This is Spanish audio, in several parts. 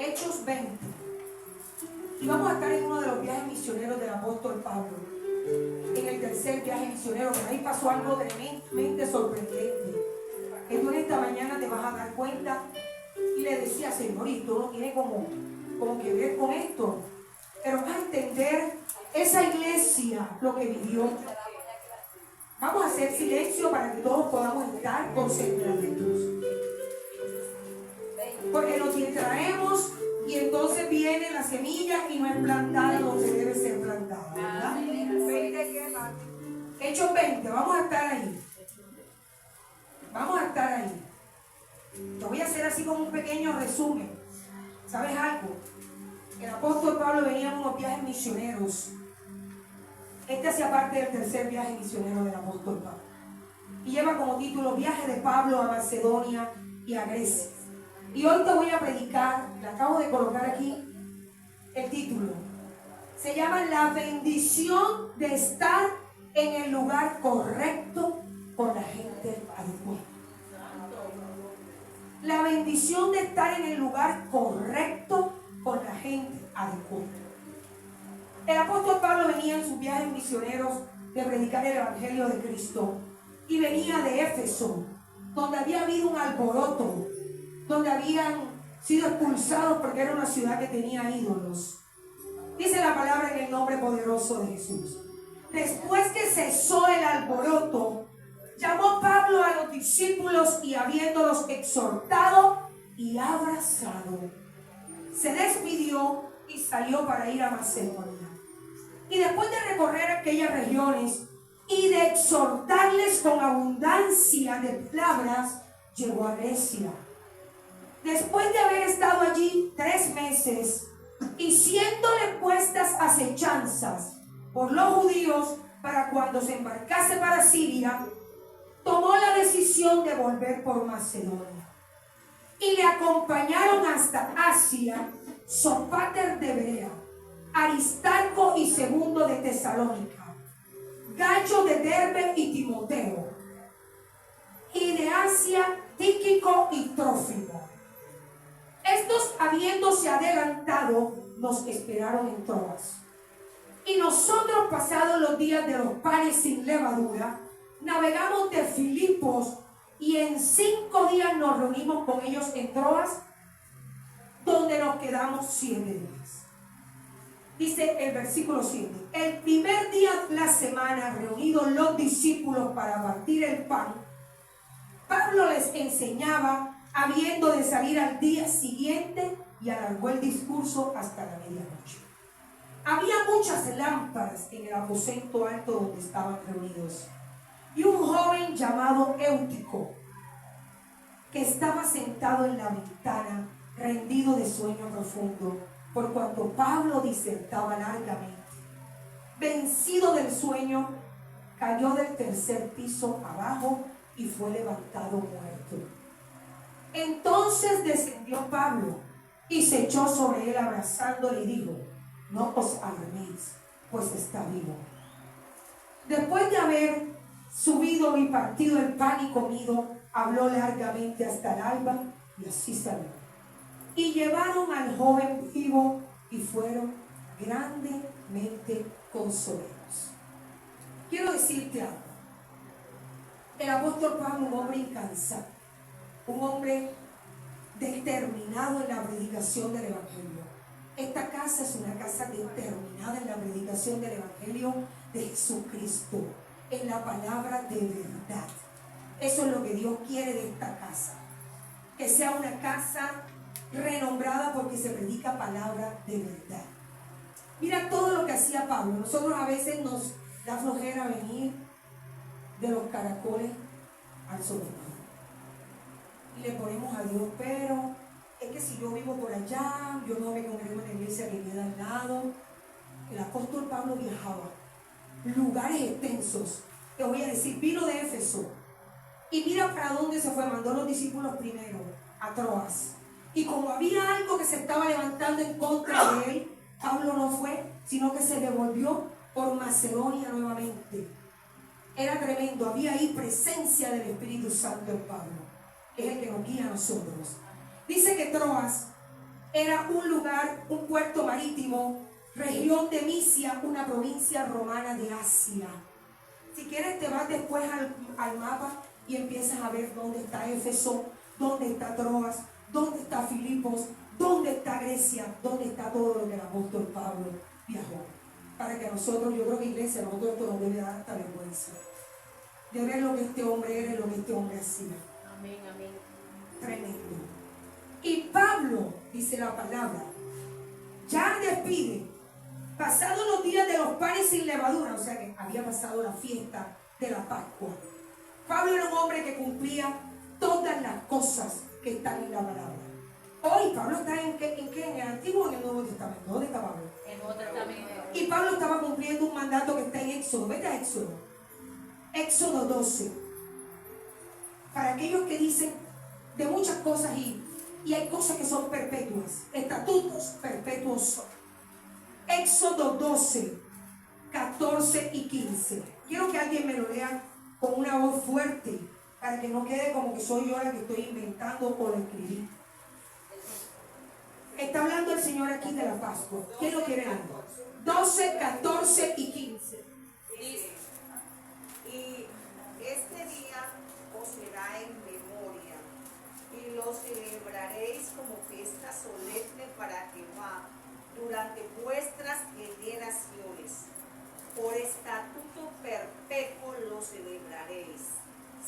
Hechos 20. Y vamos a estar en uno de los viajes misioneros del apóstol Pablo. En el tercer viaje misionero, que ahí pasó algo tremendamente sorprendente. Que tú en esta mañana te vas a dar cuenta. Y le decía, Señor, y todo tiene como que ver con esto. Pero vas a entender esa iglesia, lo que vivió. Vamos a hacer silencio para que todos podamos estar concentrados. Porque nos distraemos y entonces viene la semilla y no es plantada donde debe ser plantada, ¿verdad? Hechos 20, vamos a estar ahí. Vamos a estar ahí. Te voy a hacer así como un pequeño resumen. ¿Sabes algo? El apóstol Pablo venía en unos viajes misioneros. Este hacía parte del tercer viaje misionero del apóstol Pablo. Y lleva como título Viaje de Pablo a Macedonia y a Grecia. Y hoy te voy a predicar, le acabo de colocar aquí el título. Se llama La bendición de estar en el lugar correcto con la gente adecuada. La bendición de estar en el lugar correcto con la gente adecuada. El apóstol Pablo venía en sus viajes misioneros de predicar el evangelio de Cristo y venía de Éfeso, donde había habido un alboroto, donde habían sido expulsados porque era una ciudad que tenía ídolos. Dice la palabra en el nombre poderoso de Jesús. Después que cesó el alboroto, llamó Pablo a los discípulos y habiéndolos exhortado y abrazado, se despidió y salió para ir a Macedonia. Y después de recorrer aquellas regiones y de exhortarles con abundancia de palabras, llegó a Grecia. Después de haber estado allí 3 meses y siéndole puestas acechanzas por los judíos para cuando se embarcase para Siria, tomó la decisión de volver por Macedonia. Y le acompañaron hasta Asia Sópater de Berea, Aristarco y Segundo de Tesalónica, Gayo de Derbe y Timoteo, y de Asia Tíquico y Trófimo. Estos, habiéndose adelantado, nos esperaron en Troas. Y nosotros, pasados los días de los panes sin levadura, navegamos de Filipos y en 5 días nos reunimos con ellos en Troas, donde nos quedamos 7 días. Dice el versículo 7. El primer día de la semana, reunidos los discípulos para partir el pan, Pablo les enseñaba, habiendo de salir al día siguiente, y alargó el discurso hasta la medianoche. Había muchas lámparas en el aposento alto donde estaban reunidos. Y un joven llamado Eutico, que estaba sentado en la ventana, rendido de sueño profundo, por cuanto Pablo disertaba largamente. Vencido del sueño, cayó del 3er piso abajo y fue levantado muerto. Entonces descendió Pablo y se echó sobre él abrazándole y dijo: no os alarméis, pues está vivo. Después de haber subido y partido el pan y comido, habló largamente hasta el alba y así salió. Y llevaron al joven vivo y fueron grandemente consolados. Quiero decirte algo. El apóstol Pablo, un hombre incansable, un hombre determinado en la predicación del evangelio. Esta casa es una casa determinada en la predicación del evangelio de Jesucristo, en la palabra de verdad. Eso es lo que Dios quiere de esta casa, que sea una casa renombrada porque se predica palabra de verdad. Mira todo lo que hacía Pablo. Nosotros a veces nos da flojera venir de los caracoles al sótano y le ponemos a Dios, pero es que si yo vivo por allá, yo no me congrego en la iglesia que queda al lado. El apóstol Pablo viajaba lugares extensos. Te voy a decir, vino de Éfeso y mira para dónde se fue. Mandó a los discípulos primero a Troas, y como había algo que se estaba levantando en contra de él, Pablo no fue, sino que se devolvió por Macedonia nuevamente. Era tremendo, había ahí presencia del Espíritu Santo en Pablo, que es el que nos guía a nosotros. Dice que Troas era un lugar, un puerto marítimo, región de Misia, una provincia romana de Asia. Si quieres te vas después al mapa y empiezas a ver dónde está Éfeso, dónde está Troas, dónde está Filipos, dónde está Grecia, dónde está todo lo que el apóstol Pablo viajó. Para que nosotros, yo creo que iglesia, nosotros esto nos debe dar hasta vergüenza de ver lo que este hombre era y lo que este hombre hacía. Amén, amén. Tremendo. Y Pablo, dice la palabra, ya despide, pasados los días de los panes sin levadura, o sea que había pasado la fiesta de la Pascua. Pablo era un hombre que cumplía todas las cosas que están en la palabra. Hoy Pablo está en qué? ¿En el Antiguo o en el Nuevo Testamento? ¿Dónde está Pablo? En el Nuevo Testamento. Y Pablo estaba cumpliendo un mandato que está en Éxodo. Vete a Éxodo. Éxodo 12. Para aquellos que dicen de muchas cosas y hay cosas que son perpetuas, estatutos perpetuos son. Éxodo 12, 14 y 15. Quiero que alguien me lo lea con una voz fuerte para que no quede como que soy yo la que estoy inventando o lo escribí. Está hablando el Señor aquí de la Pascua. ¿Quién lo quiere leer? 12, 14 y 15. Dice, y este día os será en memoria, y lo celebraréis como fiesta solemne para Jehová durante vuestras generaciones. Por estatuto perpetuo lo celebraréis.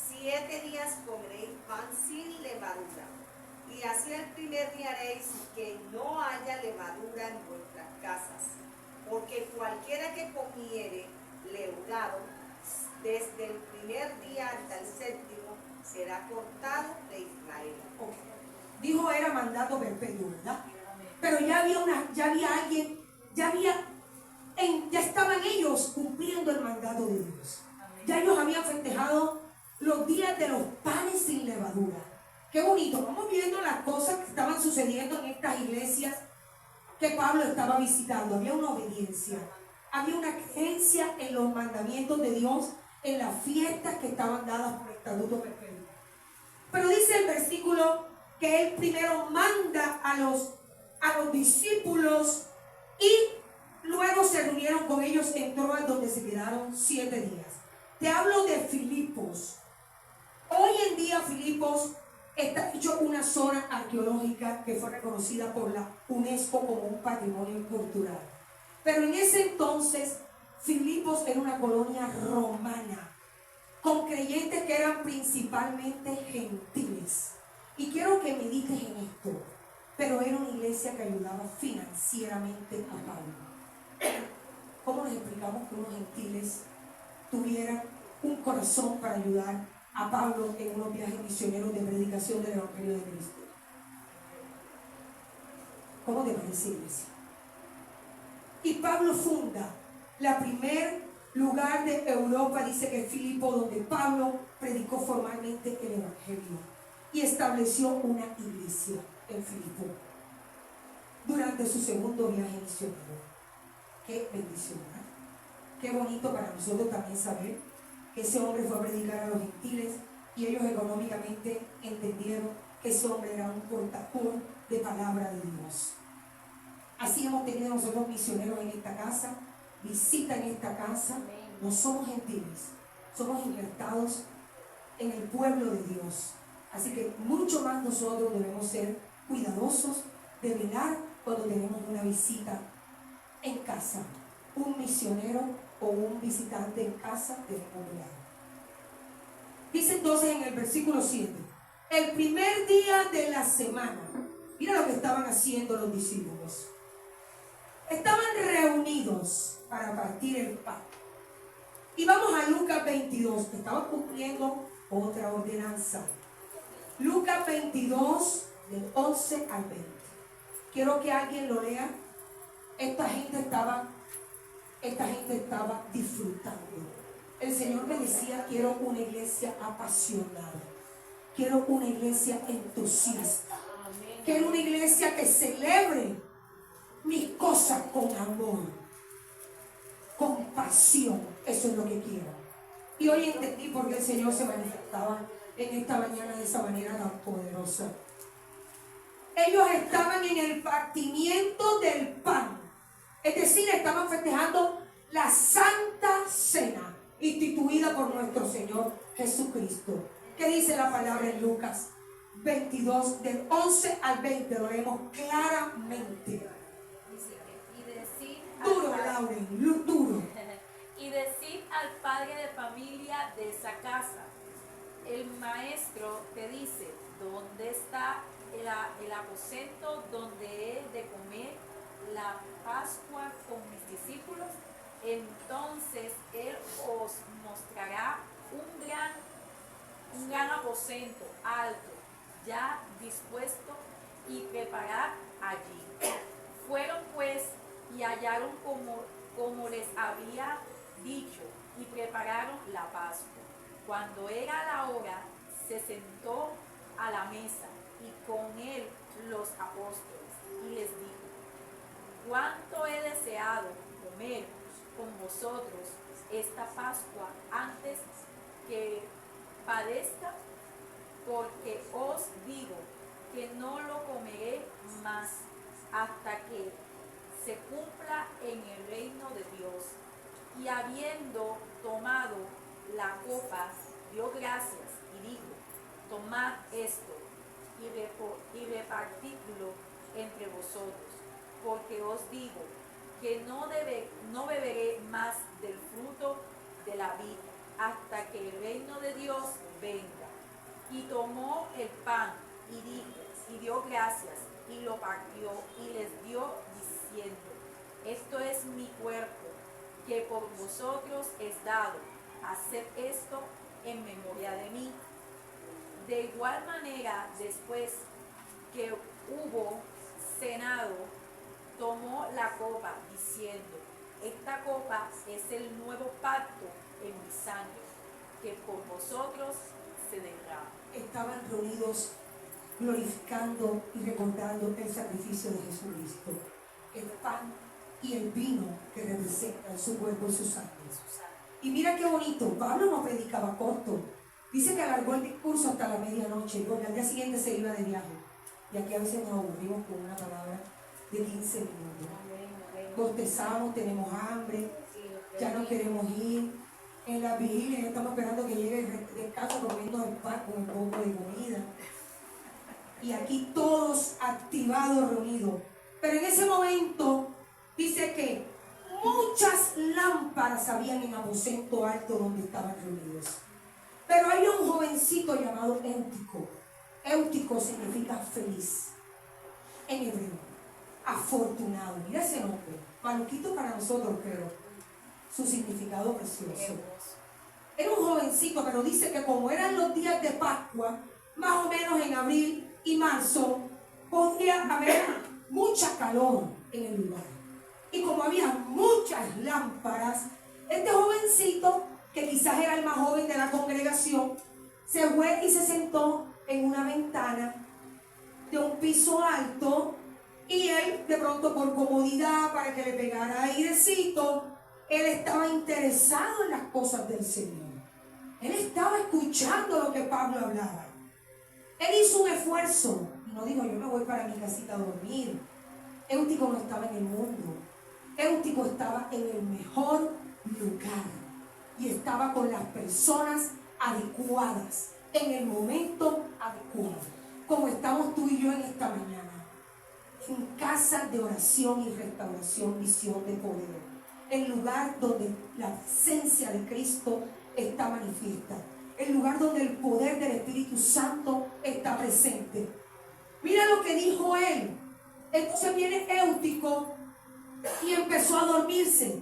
7 días comeréis pan sin levadura, y así el primer día haréis que no haya levadura en vuestras casas, porque cualquiera que comiere leudado desde el primer día hasta el séptimo será cortado de Israel. Okay. Dijo era mandato perpetuo, ¿verdad? Pero ya había alguien, ya estaban ellos cumpliendo el mandato de Dios. Ya ellos habían festejado los días de los panes sin levadura. Qué bonito, vamos viendo las cosas que estaban sucediendo en estas iglesias que Pablo estaba visitando. Había una obediencia, había una creencia en los mandamientos de Dios, en las fiestas que estaban dadas por estatuto perpetuo. Pero dice el versículo que él primero manda a los discípulos y luego se reunieron con ellos en Troas, donde se quedaron 7 días. Te hablo de Filipos. Hoy en día Filipos está hecho una zona arqueológica que fue reconocida por la UNESCO como un patrimonio cultural. Pero en ese entonces Filipos era una colonia romana, con creyentes que eran principalmente gentiles. Y quiero que medites en esto, pero era una iglesia que ayudaba financieramente a Pablo. ¿Cómo nos explicamos que unos gentiles tuvieran un corazón para ayudar a Pablo en unos viajes misioneros de predicación del Evangelio de Cristo? ¿Cómo te parece, iglesia? Y Pablo funda la primer lugar de Europa, dice que es Filipo, donde Pablo predicó formalmente el Evangelio y estableció una iglesia en Filipo durante su segundo viaje misionero. Qué bendición, ¿eh? Qué bonito para nosotros también saber que ese hombre fue a predicar a los gentiles y ellos económicamente entendieron que ese hombre era un portador de palabra de Dios. Así hemos tenido nosotros misioneros en esta casa, visita en esta casa. No somos gentiles, somos injertados en el pueblo de Dios. Así que mucho más nosotros debemos ser cuidadosos de velar cuando tenemos una visita en casa. Un misionero o un visitante en casa debemos velar. Dice entonces en el versículo 7, el primer día de la semana, mira lo que estaban haciendo los discípulos. Estaban reunidos para partir el pan. Y vamos a Lucas 22, que estaban cumpliendo otra ordenanza. Lucas 22, del 11 al 20. Quiero que alguien lo lea. Esta gente estaba disfrutando. El Señor me decía, quiero una iglesia apasionada. Quiero una iglesia entusiasta. Quiero una iglesia que celebre mis cosas con amor, con pasión. Eso es lo que quiero. Y hoy entendí por qué el Señor se manifestaba en esta mañana de esa manera tan poderosa. ellos estaban en el partimiento del pan. Es decir, estaban festejando la Santa Cena instituida por nuestro Señor Jesucristo. ¿Qué dice la palabra en Lucas 22, del 11 al 20? Lo leemos claramente. Dice que, y decir Duro, al padre, Lauren, duro. y decir al padre de familia de esa casa, el maestro te dice, ¿dónde está el aposento donde he de comer la Pascua con mis discípulos? Entonces él os mostrará un gran aposento alto, ya dispuesto y preparad allí. Fueron pues y hallaron como les había dicho y prepararon la Pascua. Cuando era la hora, se sentó a la mesa y con él los apóstoles y les dijo, cuánto he deseado comer con vosotros esta Pascua antes que padezca, porque os digo que no lo comeré más hasta que se cumpla en el reino de Dios. Y habiendo tomado la copa, dio gracias y dijo, tomad esto y repartidlo entre vosotros, porque os digo que no beberé más del fruto de la vid hasta que el reino de Dios venga. Y tomó el pan y dio gracias y lo partió y les dio diciendo, esto es mi cuerpo que por vosotros es dado, haced esto en memoria de mí. De igual manera, después que hubo cenado, tomó la copa diciendo, esta copa es el nuevo pacto en mi sangre, que por vosotros se derrama. Estaban reunidos glorificando y recordando el sacrificio de Jesucristo. El pan y el vino que representan su cuerpo y su sangre. Y mira qué bonito, Pablo no predicaba corto. Dice que alargó el discurso hasta la medianoche, porque al día siguiente se iba de viaje. Y aquí a veces nos aburrimos con una palabra de 15 minutos. Bostezamos, tenemos hambre, ya no queremos ir. En las vigilias estamos esperando que llegue el descanso comiendo el pan con un poco de comida. Y aquí todos activados, reunidos. Pero en ese momento dice que muchas lámparas habían en aposento alto donde estaban reunidos. Pero había un jovencito llamado Éutico. Éutico significa feliz en hebreo, afortunado. Mira ese nombre, maluquito para nosotros, pero su significado precioso. Era un jovencito, pero dice que como eran los días de Pascua, más o menos en abril y marzo, podía haber mucha calor en el lugar. Y como había muchas lámparas, este jovencito, que quizás era el más joven de la congregación, se fue y se sentó en una ventana de un piso alto, y él de pronto por comodidad, para que le pegara airecito, él estaba interesado en las cosas del Señor. Él estaba escuchando lo que Pablo hablaba. Él hizo un esfuerzo y no dijo, yo me voy para mi casita a dormir. Éutico no estaba en el mundo. Éutico estaba en el mejor lugar y estaba con las personas adecuadas, en el momento adecuado, como estamos tú y yo en esta mañana, en casa de oración y restauración, visión de poder, el lugar donde la presencia de Cristo está manifiesta, el lugar donde el poder del Espíritu Santo está presente. Mira lo que dijo él. Entonces viene Éutico y empezó a dormirse.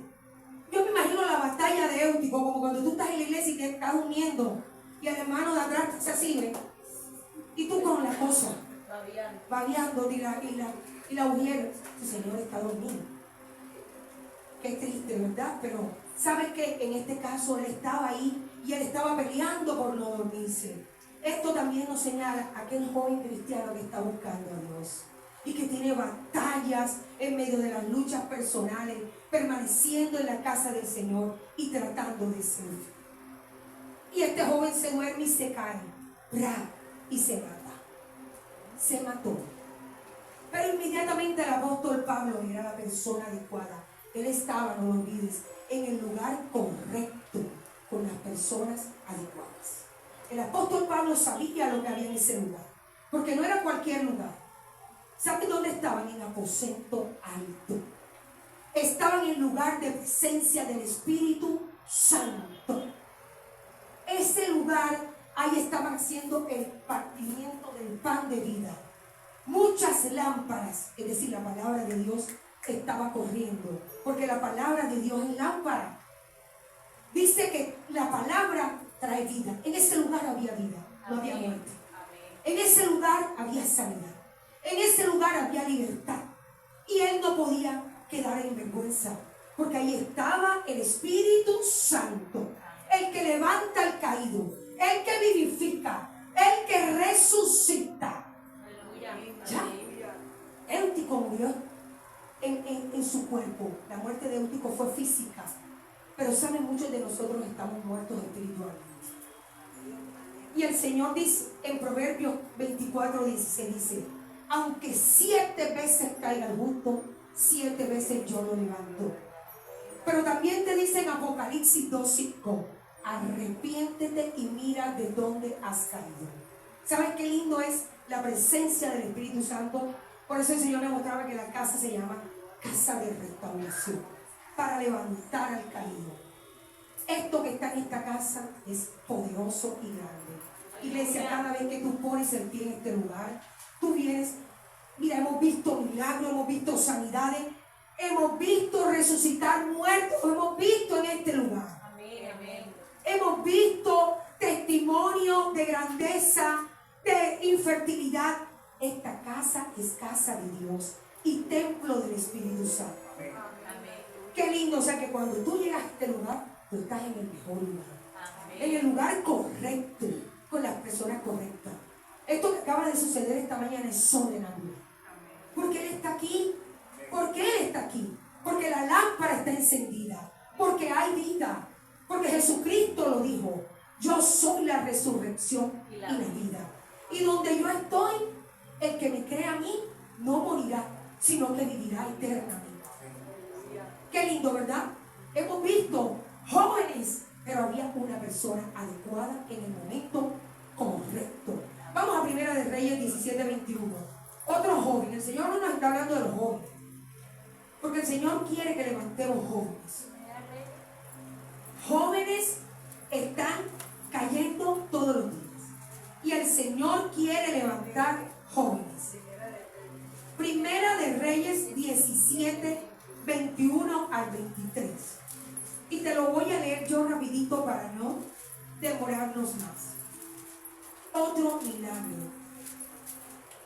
Yo me imagino la batalla de Éutico, como cuando tú estás en la iglesia y te estás durmiendo y el hermano de atrás se sirve y tú con la cosa babeando y la mujer, el Señor está dormido. Qué triste, ¿verdad? Pero ¿sabes qué? En este caso él estaba ahí y él estaba peleando por no dormirse. Esto también nos señala a aquel joven cristiano que está buscando a Dios y que tiene batallas en medio de las luchas personales, permaneciendo en la casa del Señor y tratando de ser. Y este joven se duerme y se cae, y se mata. Se mató. inmediatamente el apóstol Pablo era la persona adecuada. Él estaba, no lo olvides, en el lugar correcto, con las personas adecuadas. El apóstol Pablo sabía lo que había en ese lugar, porque no era cualquier lugar. ¿Saben dónde estaban? En aposento alto. Estaban en lugar de presencia del Espíritu Santo. Ese lugar, ahí estaban haciendo el partimiento del pan de vida. Muchas lámparas, es decir, la palabra de Dios estaba corriendo, porque la palabra de Dios es lámpara. Dice que la palabra trae vida. En ese lugar había vida, no había muerte. En ese lugar había sanidad. En ese lugar había libertad. Y él no podía quedar en vergüenza, porque ahí estaba el Espíritu Santo, el que levanta al caído, el que vivifica, el que resucita. Ya, Eutico murió en su cuerpo. La muerte de Eutico fue física, pero saben, muchos de nosotros estamos muertos espiritualmente. Y el Señor dice en Proverbios 24:16, dice: aunque 7 veces caiga el justo, 7 veces yo lo levanto. Pero también te dice en Apocalipsis 2:5: arrepiéntete y mira de dónde has caído. ¿Sabes qué lindo es la presencia del Espíritu Santo? Por eso el Señor me mostraba que la casa se llama casa de restauración, para levantar al caído. Esto que está en esta casa es poderoso y grande. Iglesia, cada vez que tú pones el pie en este lugar, tú vienes. Mira, hemos visto milagros, hemos visto sanidades, hemos visto resucitar muertos, hemos visto en este lugar. Amén, amén. Hemos visto testimonios de grandeza, de infertilidad. Esta casa es casa de Dios y templo del Espíritu Santo. Amén. Qué lindo, o sea que cuando tú llegas a este lugar, tú estás en el mejor lugar, Amén. en el lugar correcto, con las personas correctas. Esto que acaba de suceder esta mañana es sobrenatural. Porque Él está aquí. Porque Él está aquí. Porque la lámpara está encendida. Porque hay vida. Porque Jesucristo lo dijo: yo soy la resurrección y la vida. Y donde yo estoy, el que me cree a mí no morirá, sino que vivirá eternamente. Qué lindo, ¿verdad? Hemos visto jóvenes, pero había una persona adecuada en el momento correcto. Vamos a Primera de Reyes 17:21. Otro joven. El Señor no nos está hablando de los jóvenes, porque el Señor quiere que levantemos jóvenes. Jóvenes están cayendo todos los días, y el Señor quiere levantar jóvenes. Primera de Reyes 17:21 al 23. Y te lo voy a leer yo rapidito para no demorarnos más. Otro milagro.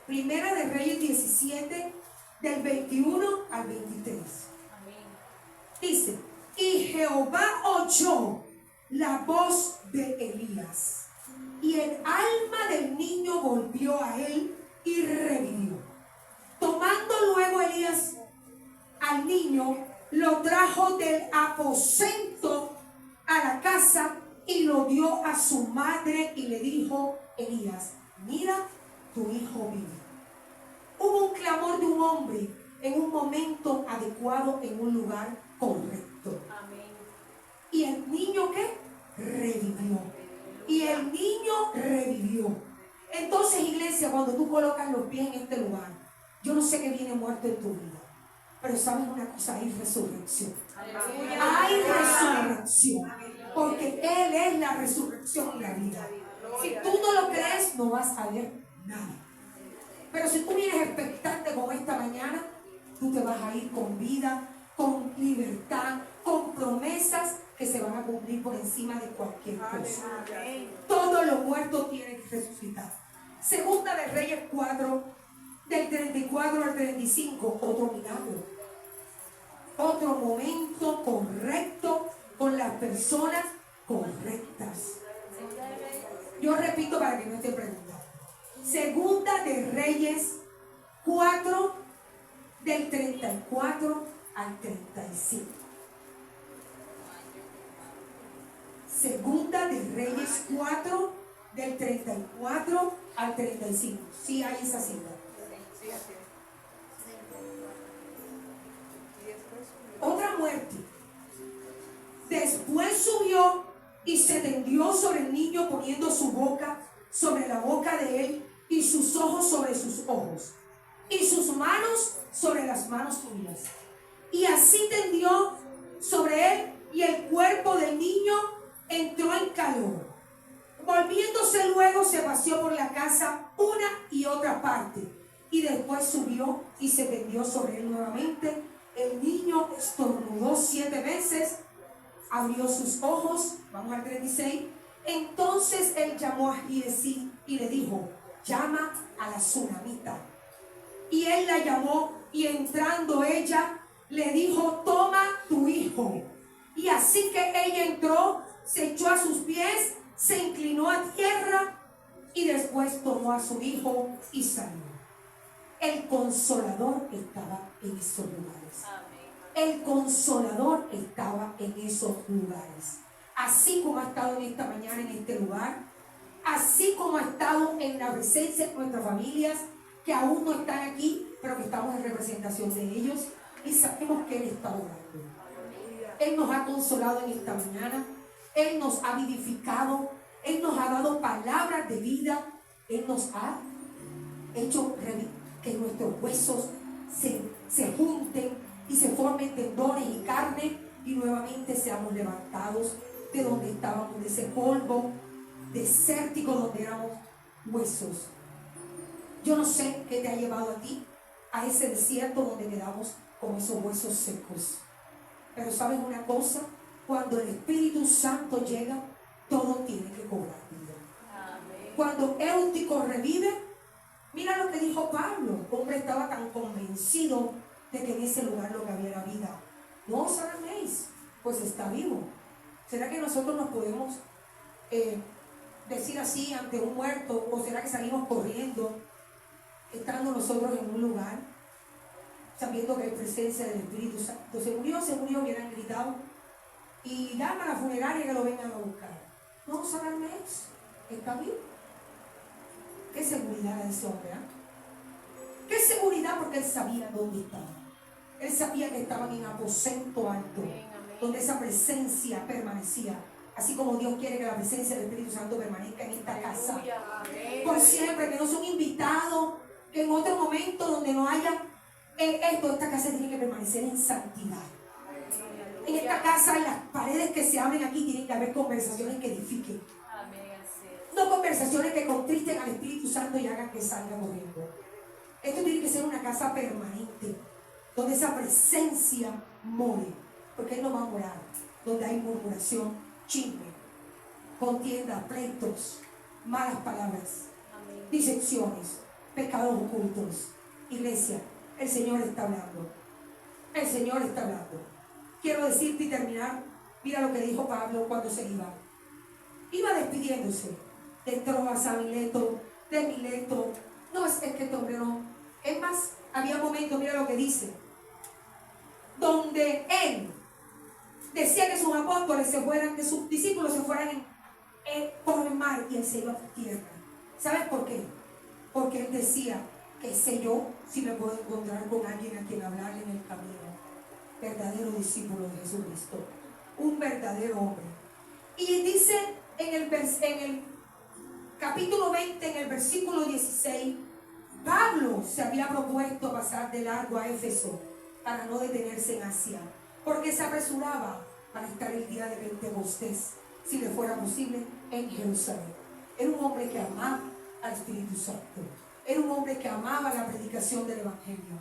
Primera de Reyes 17, del 21 al 23. Amén. Dice: y Jehová oyó la voz de Elías, y el alma del niño volvió a él y revivió. Tomando luego Elías al niño, lo trajo del aposento a la casa y lo dio a su madre, y le dijo Elías: mira, tu hijo vive. Hubo un clamor de un hombre en un momento adecuado, en un lugar correcto. Amén. Y el niño, ¿qué? Revivió. Y el niño revivió. Entonces, iglesia, cuando tú colocas los pies en este lugar, yo no sé qué viene muerto en tu vida, pero sabes una cosa: hay resurrección. Hay resurrección, porque Él es la resurrección y la vida. Si tú no lo crees, no vas a ver nada. Pero si tú vienes expectante como esta mañana, tú te vas a ir con vida, con libertad, con promesas que se van a cumplir por encima de cualquier cosa. Todos los muertos tienen que resucitar. Segunda de Reyes 4, del 34 al 35, otro milagro. Otro momento correcto con las personas correctas. Yo repito para que no esté preguntando. Segunda de Reyes 4, del 34 al 35. Segunda de Reyes 4, del 34 al 35. Sí hay esa cita. cogió y se tendió sobre el niño, poniendo su boca sobre la boca de él y sus ojos sobre sus ojos y sus manos sobre las manos suyas. Y así tendió sobre él, y el cuerpo del niño entró en calor. Volviéndose luego, se paseó por la casa una y otra parte, y después subió y se tendió sobre él nuevamente. El niño estornudó 7 veces, abrió sus ojos, vamos al 36. Entonces él llamó a Giesi y le dijo: llama a la tsunamita. Y él la llamó, y entrando ella le dijo: toma tu hijo. Y así que ella entró, se echó a sus pies, se inclinó a tierra y después tomó a su hijo y salió. El Consolador estaba en esos lugares. El Consolador estaba en esos lugares. Así como ha estado en esta mañana en este lugar, así como ha estado en la presencia de nuestras familias que aún no están aquí, pero que estamos en representación de ellos, y sabemos que Él está orando. Él nos ha consolado en esta mañana, Él nos ha vivificado, Él nos ha dado palabras de vida, Él nos ha hecho que nuestros huesos se junten y se formen tendones y carne, y nuevamente seamos levantados de donde estábamos, de ese polvo desértico donde éramos huesos. Yo no sé qué te ha llevado a ti a ese desierto donde quedamos con esos huesos secos. Pero ¿sabes una cosa? Cuando el Espíritu Santo llega, todo tiene que cobrar vida. Cuando Éutico revive, mira lo que dijo Pablo. El hombre estaba tan convencido de que en ese lugar lo que había era vida. No os alarméis, pues está vivo. ¿Será que nosotros nos podemos decir así ante un muerto? ¿O será que salimos corriendo, estando nosotros en un lugar, sabiendo que hay presencia del Espíritu Santo? Se murió, hubieran gritado, y llama a la funeraria que lo vengan a buscar. No os alarméis, está vivo. ¿Qué seguridad a ese hombre? ¿Qué seguridad? Porque él sabía dónde estaba. Él sabía que estaban en aposento alto, donde esa presencia permanecía. Así como Dios quiere que la presencia del Espíritu Santo permanezca en esta casa por siempre, que no son invitados, que en otro momento donde no haya esta casa tiene que permanecer en santidad. En esta casa, en las paredes que se abren aquí, tienen que haber conversaciones que edifiquen. No conversaciones que contristen al Espíritu Santo y hagan que salga corriendo. Esto tiene que ser una casa permanente, donde esa presencia more, porque Él no va a morar donde hay murmuración, chisme, contienda, pleitos, malas palabras, disecciones, pecados ocultos. Iglesia, el Señor está hablando. El Señor está hablando. Quiero decirte y terminar, mira lo que dijo Pablo cuando se iba. Iba despidiéndose de Troas a Mileto, de Mileto. No, es que este hombre no. Es más, había momentos, mira lo que dice, donde él decía que sus apóstoles se fueran, que sus discípulos se fueran por el mar, y él se iba por tierra. ¿Sabes por qué? Porque él decía: qué sé yo si me puedo encontrar con alguien a quien hablarle en el camino. Verdadero discípulo de Jesucristo, un verdadero hombre. Y dice en el capítulo 20, en el versículo 16, Pablo se había propuesto pasar de largo a Éfeso para no detenerse en Asia, porque se apresuraba para estar el día de Pentecostés, si le fuera posible, en Jerusalén. Era un hombre que amaba al Espíritu Santo. Era un hombre que amaba la predicación del Evangelio.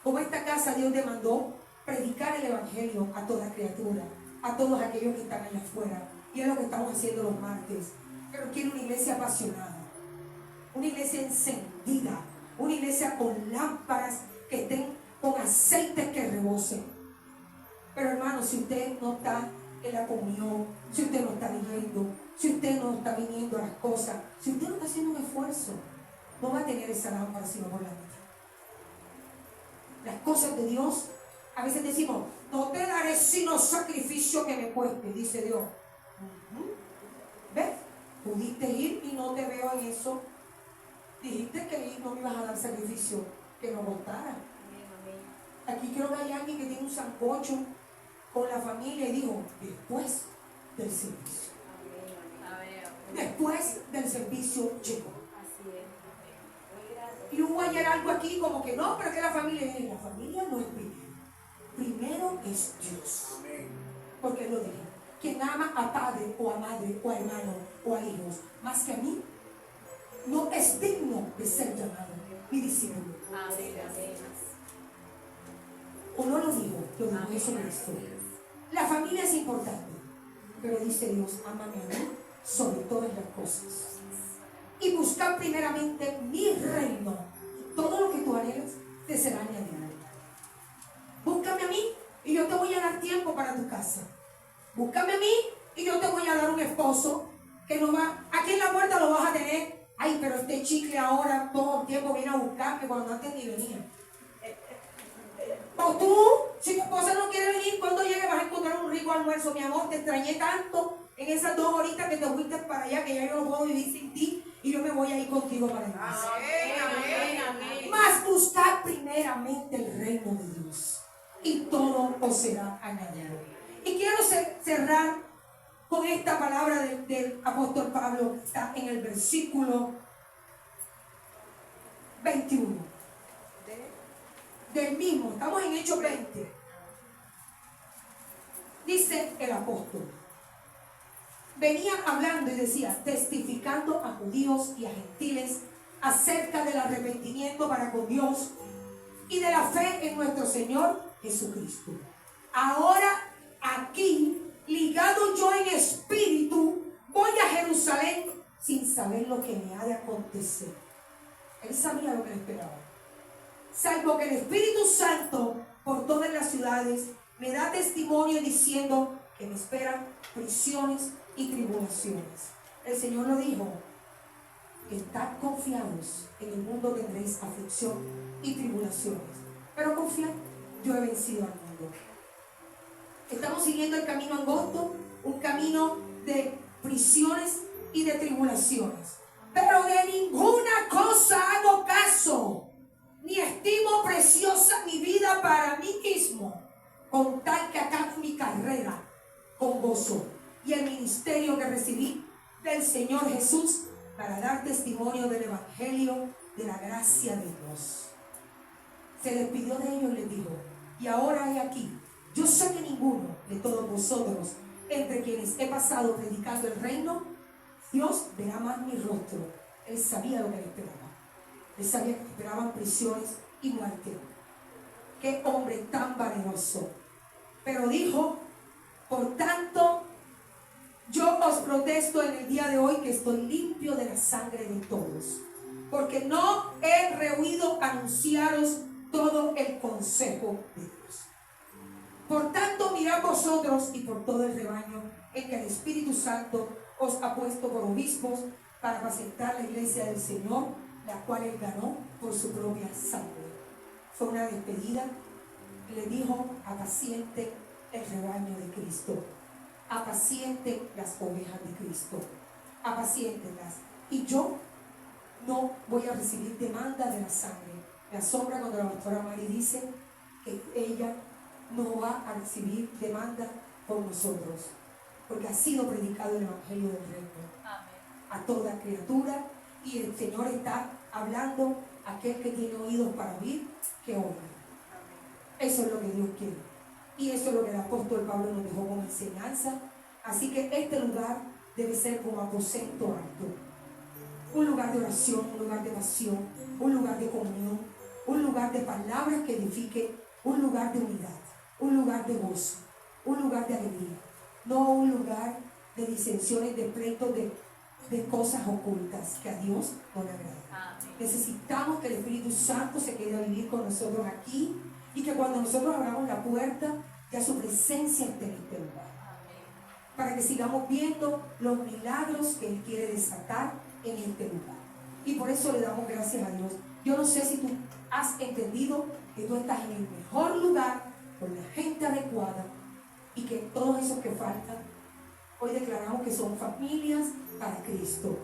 Como esta casa, Dios demandó predicar el Evangelio a toda criatura, a todos aquellos que están allá afuera. Y es lo que estamos haciendo los martes. Pero quiero una iglesia apasionada, una iglesia encendida, una iglesia con lámparas que estén con aceites que rebosen. Pero hermano, si usted no está en la comunión, si usted no está leyendo, si usted no está viniendo a las cosas, si usted no está haciendo un esfuerzo, no va a tener esa lámpara sino por la noche. Las cosas de Dios, a veces decimos: no te daré sino sacrificio que me cueste, dice Dios. ¿Ves? Pudiste ir y no te veo en eso. Dijiste que no me ibas a dar sacrificio que no costara. Aquí creo que hay alguien que tiene un sancocho con la familia y dijo: después del servicio. Amén. Después del servicio llegó. Así es. Y hubo ayer algo aquí como que no, pero que la familia no es primero. Primero es Dios. Porque Él lo dijo. Quien ama a padre o a madre o a hermano o a hijos más que a mí, no es digno de ser llamado mi discípulo. Amén. O no lo digo Jesucristo. La familia es importante, pero dice Dios, ámame a mí sobre todas las cosas. Y buscar primeramente mi reino. Y todo lo que tú anhelas te será añadido. Búscame a mí y yo te voy a dar tiempo para tu casa. Búscame a mí y yo te voy a dar un esposo que no va, aquí en la puerta lo vas a tener. Ay, pero este chicle ahora todo el tiempo viene a buscarme cuando antes ni venía. O tú, si tu esposa no quiere venir, cuando llegue vas a encontrar un rico almuerzo. Mi amor, te extrañé tanto en esas 2 horitas que te fuiste para allá que ya yo no puedo vivir sin ti y yo me voy a ir contigo para el casa. Amén. Mas buscar primeramente el reino de Dios y todo os será añadido. Y quiero cerrar con esta palabra del apóstol Pablo que está en el versículo 21. Del mismo, estamos en Hechos 20. Dice el apóstol, venía hablando y decía, testificando a judíos y a gentiles acerca del arrepentimiento para con Dios y de la fe en nuestro Señor Jesucristo. Ahora aquí, ligado yo en espíritu, voy a Jerusalén sin saber lo que me ha de acontecer. Él sabía lo que le esperaba. Salvo que el Espíritu Santo por todas las ciudades me da testimonio diciendo que me esperan prisiones y tribulaciones. El Señor lo dijo, estad confiados, en el mundo tendréis aflicción y tribulaciones, pero confiad, yo he vencido al mundo. Estamos siguiendo el camino angosto, un camino de prisiones y de tribulaciones, pero de ninguna cosa hago caso, ni estimo preciosa mi vida para mí mismo, con tal que acabe mi carrera con gozo y el ministerio que recibí del Señor Jesús para dar testimonio del Evangelio de la gracia de Dios. Se despidió de ellos y les dijo, y ahora he aquí, yo sé que ninguno de todos vosotros, entre quienes he pasado predicando el reino, Dios verá más mi rostro. Él sabía lo que le esperaba. Él sabía que esperaban prisiones y muerte. Qué hombre tan valeroso. Pero dijo, por tanto, yo os protesto en el día de hoy que estoy limpio de la sangre de todos, porque no he rehuido anunciaros todo el consejo de Dios. Por tanto, mirad vosotros y por todo el rebaño en que el Espíritu Santo os ha puesto por obispos para apacentar la iglesia del Señor, la cual él ganó por su propia sangre. Fue una despedida. Le dijo, apaciente el rebaño de Cristo, apaciente las ovejas de Cristo, apaciéntelas. Y yo no voy a recibir demanda de la sangre. Me asombra cuando la pastora Mari dice que ella no va a recibir demanda por nosotros, porque ha sido predicado el Evangelio del Reino a toda criatura, y el Señor está hablando a aquel que tiene oídos para oír, que oiga. Eso es lo que Dios quiere, y eso es lo que el apóstol Pablo nos dejó como enseñanza. Así que este lugar debe ser como aposento alto, un lugar de oración, un lugar de pasión, un lugar de comunión, un lugar de palabras que edifique, un lugar de unidad, un lugar de gozo, un lugar de alegría, no un lugar de disensiones, de pleitos, de cosas ocultas que a Dios no le agrada. Necesitamos que el Espíritu Santo se quede a vivir con nosotros aquí, y que cuando nosotros abramos la puerta, ya su presencia esté en este lugar, para que sigamos viendo los milagros que Él quiere desatar en este lugar. Y por eso le damos gracias a Dios. Yo no sé si tú has entendido que tú estás en el mejor lugar, con la gente adecuada, y que todos esos que faltan, hoy declaramos que son familias para Cristo.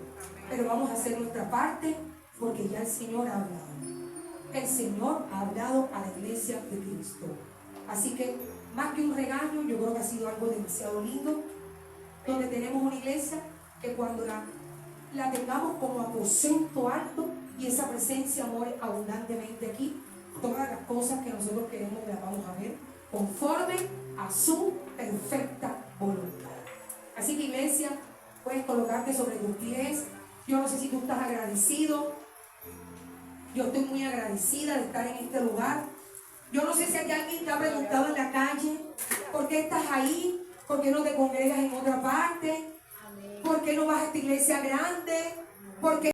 Pero vamos a hacer nuestra parte, porque ya el Señor ha hablado. El Señor ha hablado a la iglesia de Cristo. Así que, más que un regaño, yo creo que ha sido algo demasiado lindo, donde tenemos una iglesia que cuando la tengamos como aposento alto y esa presencia more abundantemente aquí, todas las cosas que nosotros queremos las vamos a ver conforme a su perfecta voluntad. Así que iglesia, puedes colocarte sobre tus pies. Yo no sé si tú estás agradecido. Yo estoy muy agradecida de estar en este lugar. Yo no sé si aquí alguien te ha preguntado en la calle, ¿por qué estás ahí? ¿Por qué no te congregas en otra parte? ¿Por qué no vas a esta iglesia grande? ¿Por qué